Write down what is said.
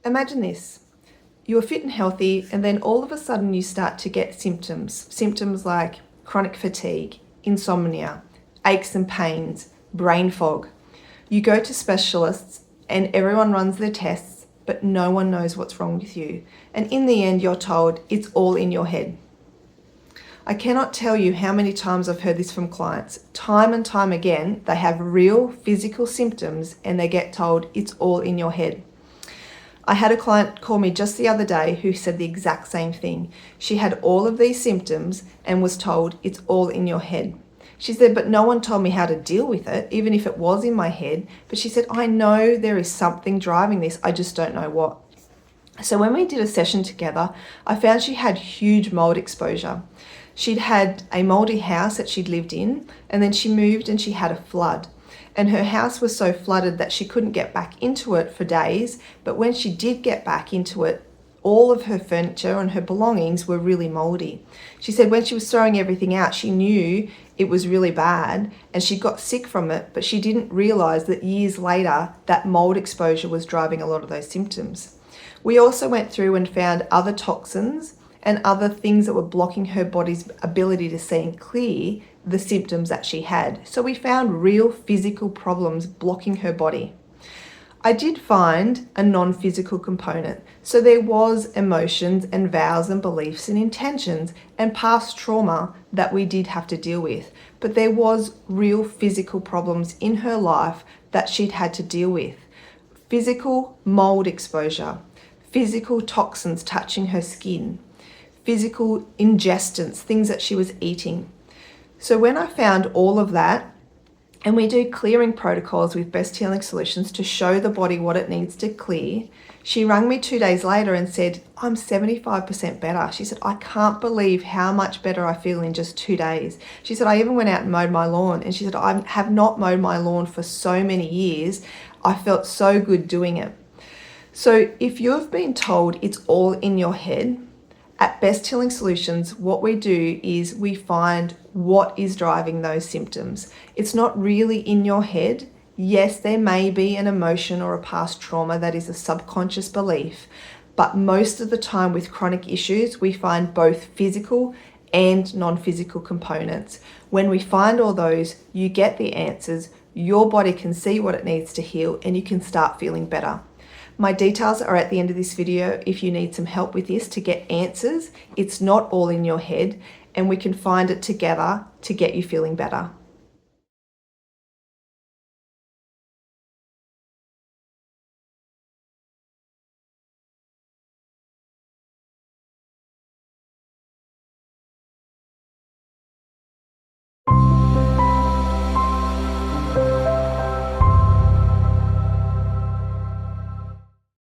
Imagine this. You're fit and healthy, and then all of a sudden you start to get symptoms. Symptoms like chronic fatigue, insomnia, aches and pains, brain fog. You go to specialists and everyone runs their tests, but no one knows what's wrong with you. And in the end, you're told it's all in your head. I cannot tell you how many times I've heard this from clients. Time and time again, they have real physical symptoms and they get told it's all in your head. I had a client call me just the other day who said the exact same thing. She had all of these symptoms and was told it's all in your head. She said, but no one told me how to deal with it, even if it was in my head. But she said, I know there is something driving this, I just don't know what. So when we did a session together, I found she had huge mold exposure. She'd had a moldy house that she'd lived in, and then she moved and she had a flood. And her house was so flooded that she couldn't get back into it for days. But when she did get back into it, all of her furniture and her belongings were really moldy. She said when she was throwing everything out, she knew it was really bad and she got sick from it, but she didn't realize that years later, that mold exposure was driving a lot of those symptoms. We also went through and found other toxins and other things that were blocking her body's ability to see and clear the symptoms that she had. So we found real physical problems blocking her body. I did find a non-physical component. So there was emotions and vows and beliefs and intentions and past trauma that we did have to deal with. But there was real physical problems in her life that she'd had to deal with. Physical mold exposure, physical toxins touching her skin, physical ingestants, things that she was eating. So when I found all of that, and we do clearing protocols with Best Healing Solutions to show the body what it needs to clear, she rang me 2 days later and said, I'm 75% better. She said, I can't believe how much better I feel in just 2 days. She said, I even went out and mowed my lawn. And she said, I have not mowed my lawn for so many years. I felt so good doing it. So if you've been told it's all in your head, at Best Healing Solutions, what we do is we find what is driving those symptoms. It's not really in your head. Yes, there may be an emotion or a past trauma that is a subconscious belief, but most of the time with chronic issues, we find both physical and non-physical components. When we find all those, you get the answers, your body can see what it needs to heal, and you can start feeling better. My details are at the end of this video if you need some help with this to get answers. It's not all in your head, and we can find it together to get you feeling better.